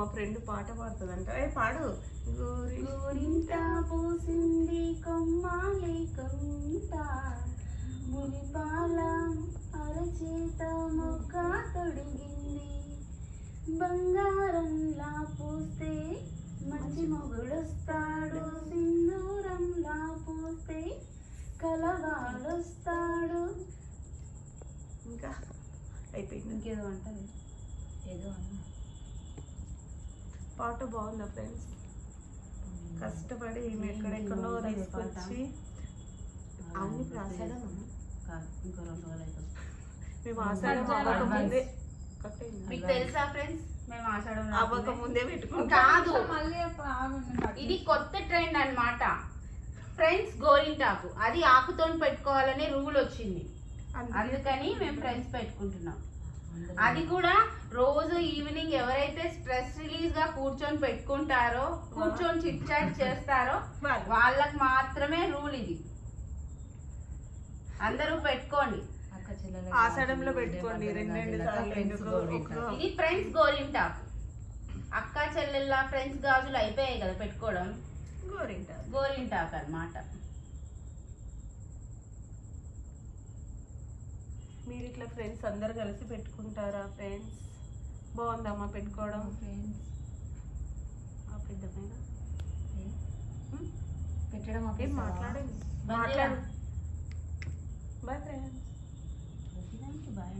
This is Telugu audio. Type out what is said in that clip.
మా ఫ్రెండ్ పాట పాడుతుందంట. పాడు. గోరింట పూసింది కొమ్మాలి కొంట, మురిపాల అరచేత మొగ్గ తొడిగింది. బంగారంలా పూస్తే మంచి మొగుడొస్తాడు, సింధూరంలా పూస్తే కలవాడొస్తాడు. ఇంకా అయిపోయింది. ఇంకేదో అంటది, ఏదో అన్న పాట బాగుందా ఫ్రెండ్స్? కష్టపడి ఎక్కడెక్కడో తీసుకొచ్చి అవును ఇప్పుడు ఆషాఢం ఇంకో 2 రోజులు అయితే మేము ఆషాఢం అవ్వకముందే మీకు తెలుసా ఫ్రెండ్స్, మేము ఆషాఢం అవ్వకముందే పెట్టుకుంటాం. కాదు, ఇది కొత్త ట్రెండ్ అన్నమాట ఫ్రెండ్స్. గోరింటాకు అది ఆకుతో పెట్టుకోవాలనే రూల్ వచ్చింది, అందుకని మేము ఫ్రెండ్స్ పెట్టుకుంటున్నాం. అది కూడా రోజు ఈవినింగ్ ఎవరైతే స్ట్రెస్ రిలీజ్ గా కూర్చొని పెట్టుకుంటారో, కూర్చొని చిట్ చాట్ చేస్తారో వాళ్ళకి మాత్రమే రూల్ ఇది. అందరూ పెట్టుకోండి, ఆషాఢంలో పెట్టుకోండి. 2 సార్లు ఇది ఫ్రెండ్స్ గోరింటాకు. అక్క చెల్లెళ్ళ ఫ్రెండ్స్ గాజులు అయిపోయాయి కదా పెట్టుకోవడం, గోరింటాకు అన్నమాట. మీరు ఇట్లా ఫ్రెండ్స్ అందరు కలిసి పెట్టుకుంటారా ఫ్రెండ్స్? బాగుందమ్మా పెట్టుకోవడం ఫ్రెండ్స్. పెద్దమైన పెట్టడం మాట్లాడండి. Bye friends. బాయ్.